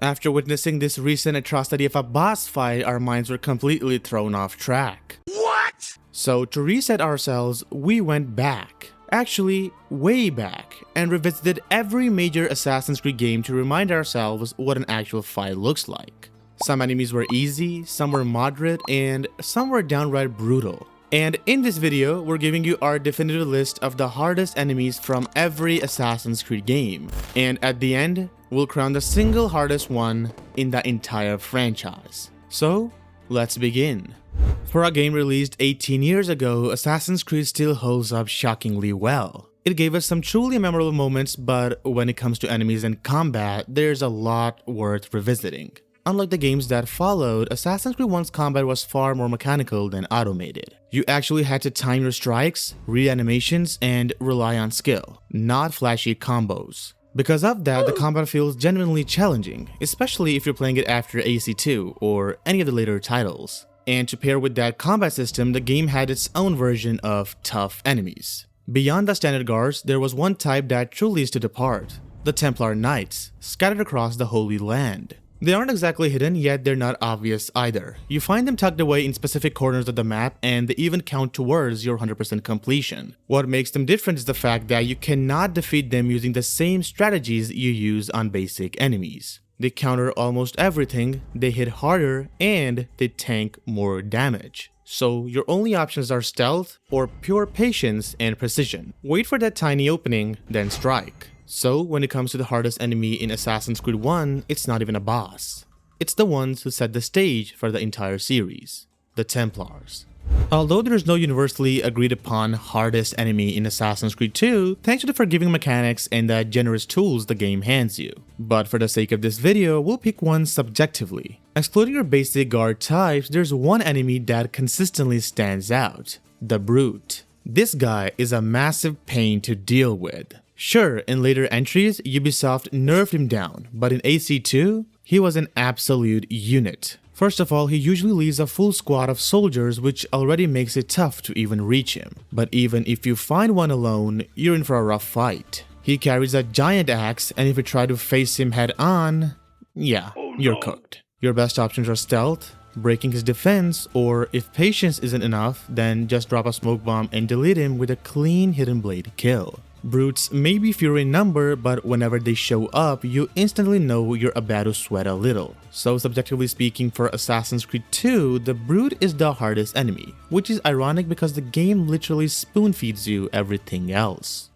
After witnessing this recent atrocity of a boss fight, our minds were completely thrown off track. What? So to reset ourselves, we went back. Actually, way back, and revisited every major Assassin's Creed game to remind ourselves what an actual fight looks like. Some enemies were easy, some were moderate, and some were downright brutal. And in this video, we're giving you our definitive list of the hardest enemies from every Assassin's Creed game. And at the end, we'll crown the single hardest one in the entire franchise. So, let's begin. For a game released 18 years ago, Assassin's Creed still holds up shockingly well. It gave us some truly memorable moments, but when it comes to enemies and combat, there's a lot worth revisiting. Unlike the games that followed, Assassin's Creed 1's combat was far more mechanical than automated. You actually had to time your strikes, read animations, and rely on skill, not flashy combos. Because of that, the combat feels genuinely challenging, especially if you're playing it after AC2 or any of the later titles. And to pair with that combat system, the game had its own version of tough enemies. Beyond the standard guards, there was one type that truly stood apart: the Templar Knights, scattered across the Holy Land. They aren't exactly hidden, yet they're not obvious either. You find them tucked away in specific corners of the map, and they even count towards your 100% completion. What makes them different is the fact that you cannot defeat them using the same strategies you use on basic enemies. They counter almost everything, they hit harder, and they tank more damage. So your only options are stealth or pure patience and precision. Wait for that tiny opening, then strike. So when it comes to the hardest enemy in Assassin's Creed 1, it's not even a boss. It's the ones who set the stage for the entire series, the Templars. Although there's no universally agreed upon hardest enemy in Assassin's Creed 2, thanks to the forgiving mechanics and the generous tools the game hands you. But for the sake of this video, we'll pick one subjectively. Excluding your basic guard types, there's one enemy that consistently stands out: the Brute. This guy is a massive pain to deal with. Sure, in later entries, Ubisoft nerfed him down, but in AC2, he was an absolute unit. First of all, he usually leads a full squad of soldiers, which already makes it tough to even reach him. But even if you find one alone, you're in for a rough fight. He carries a giant axe, and if you try to face him head on, you're cooked. Your best options are stealth, breaking his defense, or if patience isn't enough, then just drop a smoke bomb and delete him with a clean hidden blade kill. Brutes may be fewer in number, but whenever they show up, you instantly know you're about to sweat a little. So subjectively speaking, for Assassin's Creed 2, the Brute is the hardest enemy, which is ironic because the game literally spoon-feeds you everything else.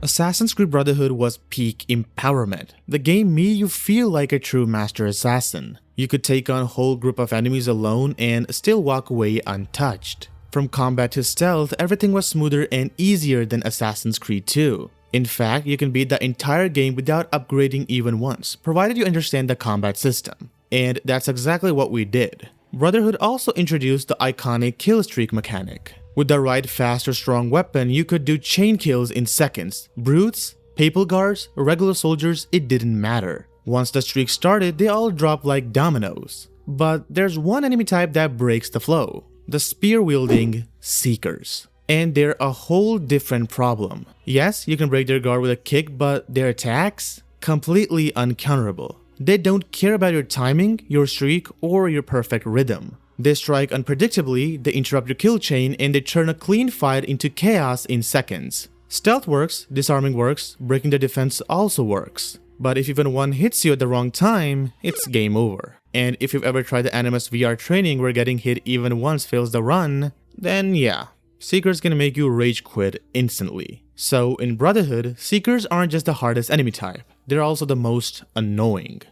Assassin's Creed Brotherhood was peak empowerment. The game made you feel like a true master assassin. You could take on a whole group of enemies alone and still walk away untouched. From combat to stealth, everything was smoother and easier than Assassin's Creed 2. In fact, you can beat the entire game without upgrading even once, provided you understand the combat system. And that's exactly what we did. Brotherhood also introduced the iconic kill streak mechanic. With the right fast or strong weapon, you could do chain kills in seconds. Brutes, papal guards, regular soldiers, it didn't matter. Once the streak started, they all dropped like dominoes. But there's one enemy type that breaks the flow: the spear-wielding Seekers. And they're a whole different problem. Yes, you can break their guard with a kick, but their attacks? Completely uncounterable. They don't care about your timing, your streak, or your perfect rhythm. They strike unpredictably, they interrupt your kill chain, and they turn a clean fight into chaos in seconds. Stealth works, disarming works, breaking the defense also works. But if even one hits you at the wrong time, it's game over. And if you've ever tried the Animus VR training where getting hit even once fails the run, then Seekers gonna make you rage quit instantly. So in Brotherhood, Seekers aren't just the hardest enemy type, they're also the most annoying.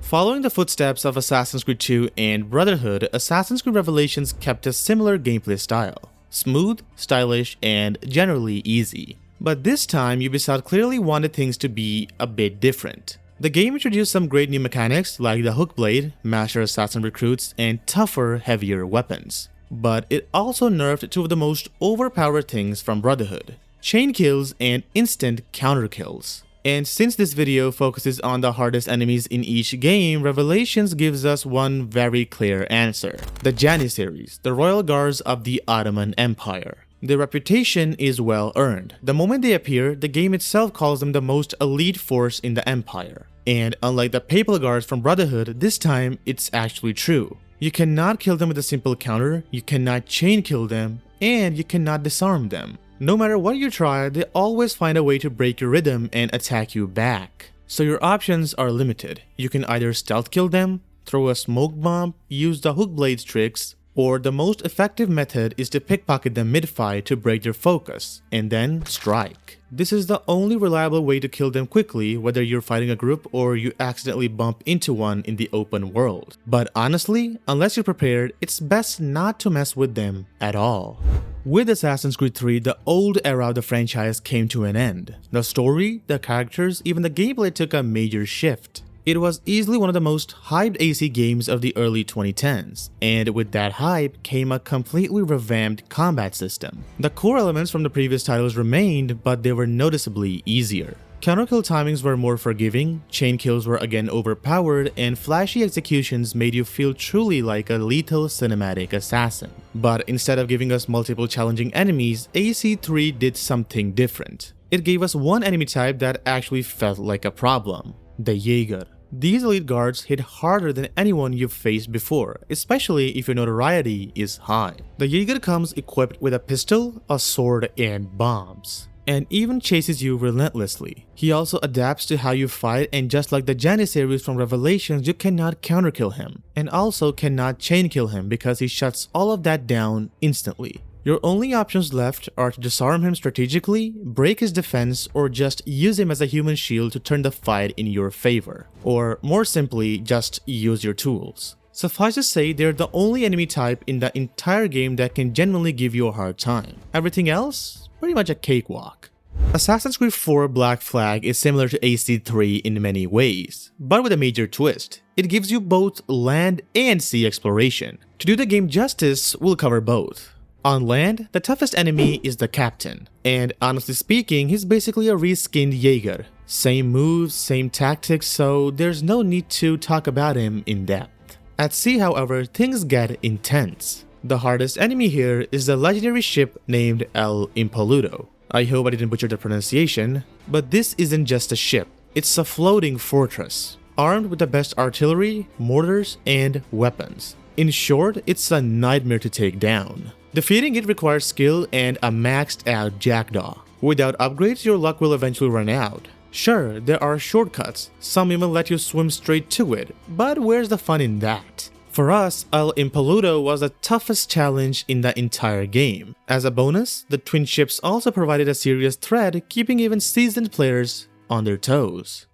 Following the footsteps of Assassin's Creed 2 and Brotherhood, Assassin's Creed Revelations kept a similar gameplay style. Smooth, stylish, and generally easy. But this time, Ubisoft clearly wanted things to be a bit different. The game introduced some great new mechanics like the hook blade, master assassin recruits, and tougher, heavier weapons. But it also nerfed two of the most overpowered things from Brotherhood: chain kills and instant counter kills. And since this video focuses on the hardest enemies in each game, Revelations gives us one very clear answer: the Janissaries, the royal guards of the Ottoman Empire. Their reputation is well earned. The moment they appear, the game itself calls them the most elite force in the Empire. And unlike the Papal Guards from Brotherhood, this time it's actually true. You cannot kill them with a simple counter, you cannot chain kill them, and you cannot disarm them. No matter what you try, they always find a way to break your rhythm and attack you back. So your options are limited. You can either stealth kill them, throw a smoke bomb, use the hook blades tricks, or the most effective method is to pickpocket them mid-fight to break their focus, and then strike. This is the only reliable way to kill them quickly, whether you're fighting a group or you accidentally bump into one in the open world. But honestly, unless you're prepared, it's best not to mess with them at all. With Assassin's Creed 3, the old era of the franchise came to an end. The story, the characters, even the gameplay took a major shift. It was easily one of the most hyped AC games of the early 2010s, and with that hype came a completely revamped combat system. The core elements from the previous titles remained, but they were noticeably easier. Counter-kill timings were more forgiving, chain kills were again overpowered, and flashy executions made you feel truly like a lethal cinematic assassin. But instead of giving us multiple challenging enemies, AC3 did something different. It gave us one enemy type that actually felt like a problem: the Jaeger. These elite guards hit harder than anyone you've faced before, especially if your notoriety is high. The Jaeger comes equipped with a pistol, a sword, and bombs, and even chases you relentlessly. He also adapts to how you fight, and just like the Janissaries from Revelations, you cannot counterkill him, and also cannot chain kill him because he shuts all of that down instantly. Your only options left are to disarm him strategically, break his defense, or just use him as a human shield to turn the fight in your favor. Or more simply, just use your tools. Suffice to say, they're the only enemy type in the entire game that can genuinely give you a hard time. Everything else? Pretty much a cakewalk. Assassin's Creed 4 Black Flag is similar to AC3 in many ways, but with a major twist. It gives you both land and sea exploration. To do the game justice, we'll cover both. On land, the toughest enemy is the captain, and honestly speaking, he's basically a reskinned Jaeger. Same moves, same tactics, so there's no need to talk about him in depth. At sea, however, things get intense. The hardest enemy here is the legendary ship named El Impoluto. I hope I didn't butcher the pronunciation, but this isn't just a ship, it's a floating fortress, armed with the best artillery, mortars, and weapons. In short, it's a nightmare to take down. Defeating it requires skill and a maxed out jackdaw. Without upgrades, your luck will eventually run out. Sure, there are shortcuts, some even let you swim straight to it, but where's the fun in that? For us, El Impoluto was the toughest challenge in the entire game. As a bonus, the twin ships also provided a serious threat, keeping even seasoned players on their toes.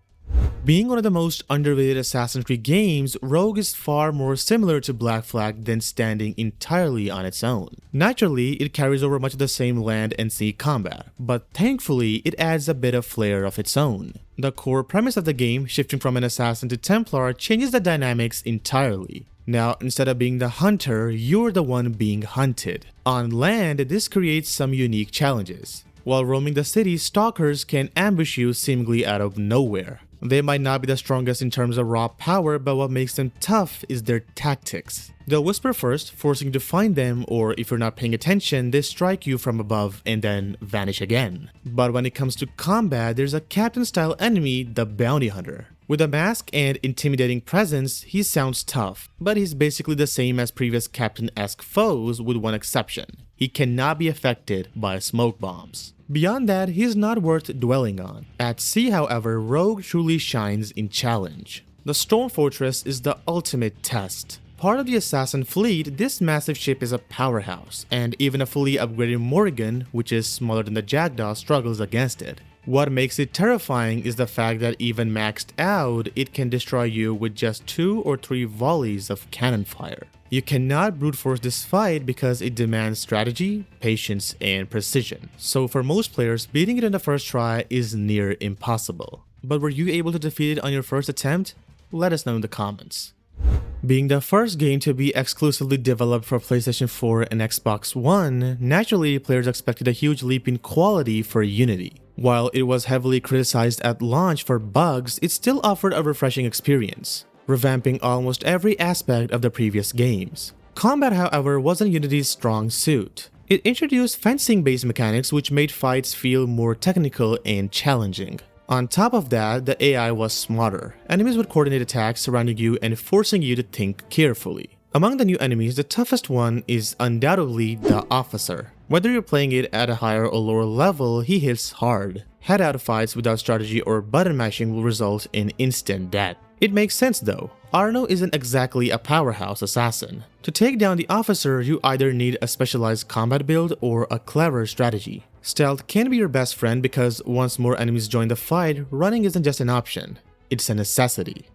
Being one of the most underrated Assassin's Creed games, Rogue is far more similar to Black Flag than standing entirely on its own. Naturally, it carries over much of the same land and sea combat, but thankfully, it adds a bit of flair of its own. The core premise of the game, shifting from an assassin to Templar, changes the dynamics entirely. Now, instead of being the hunter, you're the one being hunted. On land, this creates some unique challenges. While roaming the city, stalkers can ambush you seemingly out of nowhere. They might not be the strongest in terms of raw power, but what makes them tough is their tactics. They'll whisper first, forcing you to find them, or if you're not paying attention, they strike you from above and then vanish again. But when it comes to combat, there's a captain-style enemy, the Bounty Hunter. With a mask and intimidating presence, he sounds tough, but he's basically the same as previous captain-esque foes with one exception. He cannot be affected by smoke bombs. Beyond that, he's not worth dwelling on. At sea, however, Rogue truly shines in challenge. The Storm Fortress is the ultimate test. Part of the assassin fleet, this massive ship is a powerhouse, and even a fully upgraded Morrigan, which is smaller than the Jackdaw, struggles against it. What makes it terrifying is the fact that even maxed out, it can destroy you with just 2 or 3 volleys of cannon fire. You cannot brute force this fight because it demands strategy, patience, and precision. So for most players, beating it in the first try is near impossible. But were you able to defeat it on your first attempt? Let us know in the comments. Being the first game to be exclusively developed for PlayStation 4 and Xbox One, naturally players expected a huge leap in quality for Unity. While it was heavily criticized at launch for bugs, it still offered a refreshing experience, revamping almost every aspect of the previous games. Combat, however, wasn't Unity's strong suit. It introduced fencing-based mechanics which made fights feel more technical and challenging. On top of that, the AI was smarter. Enemies would coordinate attacks surrounding you and forcing you to think carefully. Among the new enemies, the toughest one is undoubtedly the Officer. Whether you're playing it at a higher or lower level, he hits hard. Head-out fights without strategy or button mashing will result in instant death. It makes sense though. Arno isn't exactly a powerhouse assassin. To take down the Officer, you either need a specialized combat build or a clever strategy. Stealth can be your best friend because once more enemies join the fight, running isn't just an option, it's a necessity.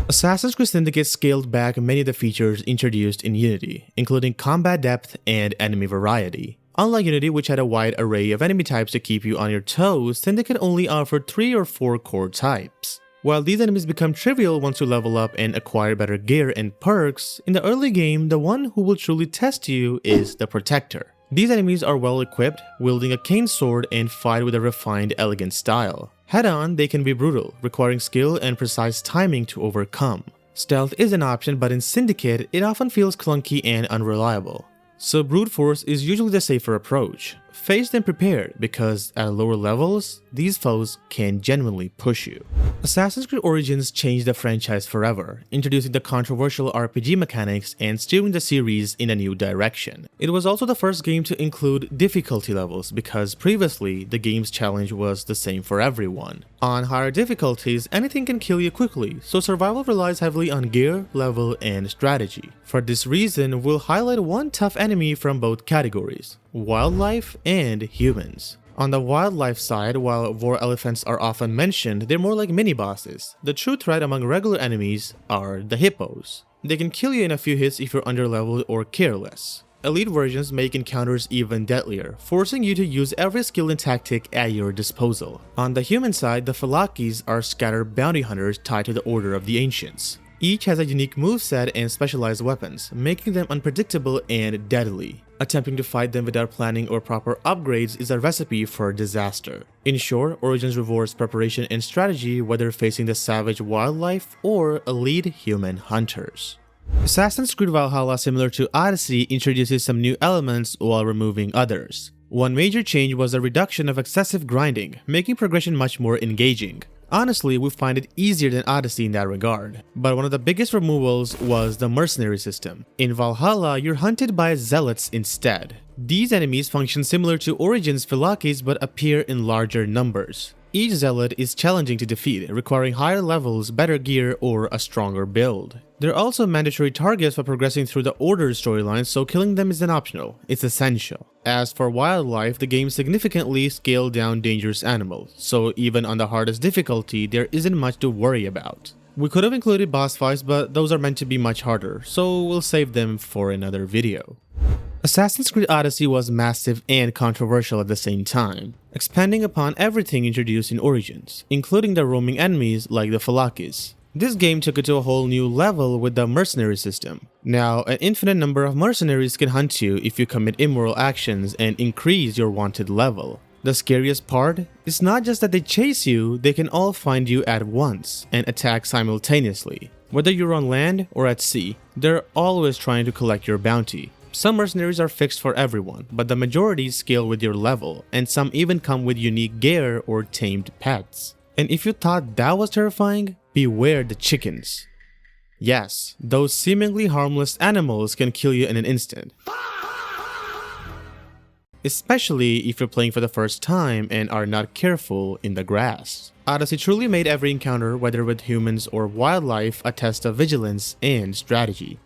Assassin's Creed Syndicate scaled back many of the features introduced in Unity, including combat depth and enemy variety. Unlike Unity, which had a wide array of enemy types to keep you on your toes, Syndicate only offered 3 or 4 core types. While these enemies become trivial once you level up and acquire better gear and perks, in the early game, the one who will truly test you is the Protector. These enemies are well equipped, wielding a cane sword and fight with a refined, elegant style. Head-on, they can be brutal, requiring skill and precise timing to overcome. Stealth is an option, but in Syndicate, it often feels clunky and unreliable. So brute force is usually the safer approach. Face them prepared, because at lower levels, these foes can genuinely push you. Assassin's Creed Origins changed the franchise forever, introducing the controversial RPG mechanics and steering the series in a new direction. It was also the first game to include difficulty levels because previously, the game's challenge was the same for everyone. On higher difficulties, anything can kill you quickly, so survival relies heavily on gear, level, and strategy. For this reason, we'll highlight one tough enemy from both categories: wildlife and humans. On the wildlife side, while war elephants are often mentioned, they're more like mini-bosses. The true threat among regular enemies are the hippos. They can kill you in a few hits if you're underleveled or careless. Elite versions make encounters even deadlier, forcing you to use every skill and tactic at your disposal. On the human side, the Faxx are scattered bounty hunters tied to the Order of the Ancients. Each has a unique moveset and specialized weapons, making them unpredictable and deadly. Attempting to fight them without planning or proper upgrades is a recipe for disaster. In short, Origins rewards preparation and strategy whether facing the savage wildlife or elite human hunters. Assassin's Creed Valhalla, similar to Odyssey, introduces some new elements while removing others. One major change was the reduction of excessive grinding, making progression much more engaging. Honestly, we find it easier than Odyssey in that regard, but one of the biggest removals was the mercenary system. In Valhalla, you're hunted by zealots instead. These enemies function similar to Origins Faxx but appear in larger numbers. Each zealot is challenging to defeat, requiring higher levels, better gear, or a stronger build. They're also mandatory targets for progressing through the Order storyline, so killing them isn't optional, it's essential. As for wildlife, the game significantly scaled down dangerous animals, so even on the hardest difficulty, there isn't much to worry about. We could have included boss fights, but those are meant to be much harder, so we'll save them for another video. Assassin's Creed Odyssey was massive and controversial at the same time, expanding upon everything introduced in Origins, including the roaming enemies like the Faxx. This game took it to a whole new level with the mercenary system. Now, an infinite number of mercenaries can hunt you if you commit immoral actions and increase your wanted level. The scariest part is not just that they chase you, they can all find you at once and attack simultaneously. Whether you're on land or at sea, they're always trying to collect your bounty. Some mercenaries are fixed for everyone, but the majority scale with your level, and some even come with unique gear or tamed pets. And if you thought that was terrifying, beware the chickens. Yes, those seemingly harmless animals can kill you in an instant. Especially if you're playing for the first time and are not careful in the grass. Odyssey truly made every encounter, whether with humans or wildlife, a test of vigilance and strategy.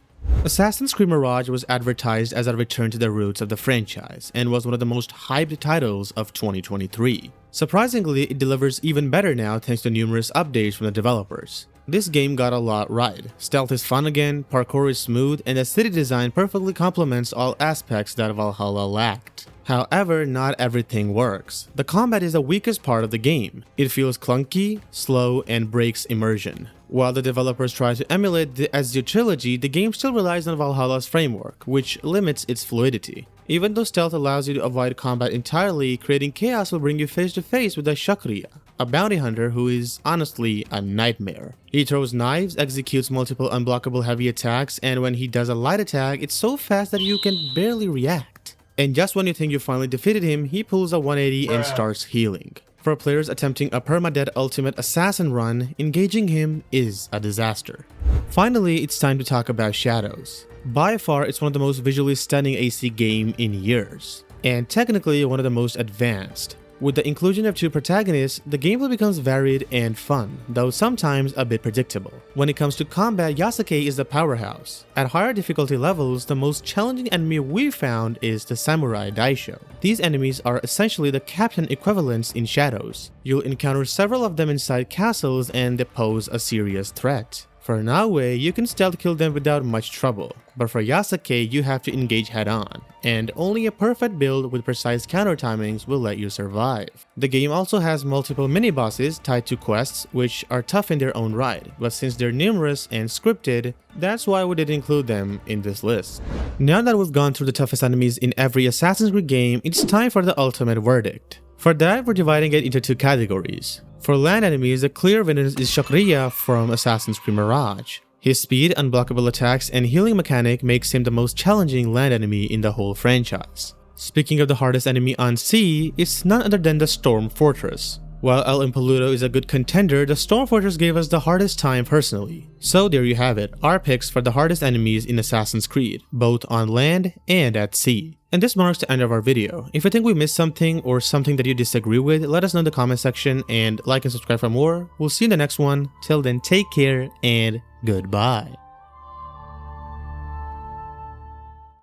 Assassin's Creed Mirage was advertised as a return to the roots of the franchise and was one of the most hyped titles of 2023. Surprisingly, it delivers even better now thanks to numerous updates from the developers. This game got a lot right. Stealth is fun again, parkour is smooth, and the city design perfectly complements all aspects that Valhalla lacked. However, not everything works. The combat is the weakest part of the game. It feels clunky, slow, and breaks immersion. While the developers try to emulate the Ezio trilogy, the game still relies on Valhalla's framework, which limits its fluidity. Even though stealth allows you to avoid combat entirely, creating chaos will bring you face to face with a Shakriya, a bounty hunter who is honestly a nightmare. He throws knives, executes multiple unblockable heavy attacks, and when he does a light attack, it's so fast that you can barely react. And just when you think you finally defeated him, he pulls a 180 and starts healing. For players attempting a permadeath ultimate assassin run, engaging him is a disaster. Finally, it's time to talk about Shadows. By far, it's one of the most visually stunning AC game in years, and technically one of the most advanced. With the inclusion of two protagonists, the gameplay becomes varied and fun, though sometimes a bit predictable. When it comes to combat, Yasuke is the powerhouse. At higher difficulty levels, the most challenging enemy we found is the Samurai Daisho. These enemies are essentially the captain equivalents in Shadows. You'll encounter several of them inside castles and they pose a serious threat. For Naoe, you can stealth kill them without much trouble, but for Yasuke, you have to engage head-on, and only a perfect build with precise counter timings will let you survive. The game also has multiple mini-bosses tied to quests, which are tough in their own right, but since they're numerous and scripted, that's why we didn't include them in this list. Now that we've gone through the toughest enemies in every Assassin's Creed game, it's time for the ultimate verdict. For that, we're dividing it into two categories. For land enemies, the clear winner is Shakriya from Assassin's Creed Mirage. His speed, unblockable attacks, and healing mechanic makes him the most challenging land enemy in the whole franchise. Speaking of the hardest enemy on sea, it's none other than the Storm Fortress. While El Impoluto is a good contender, the Storm Fortress gave us the hardest time personally. So there you have it, our picks for the hardest enemies in Assassin's Creed, both on land and at sea. And this marks the end of our video. If you think we missed something or something that you disagree with, let us know in the comment section and like and subscribe for more. We'll see you in the next one. Till then, take care and goodbye.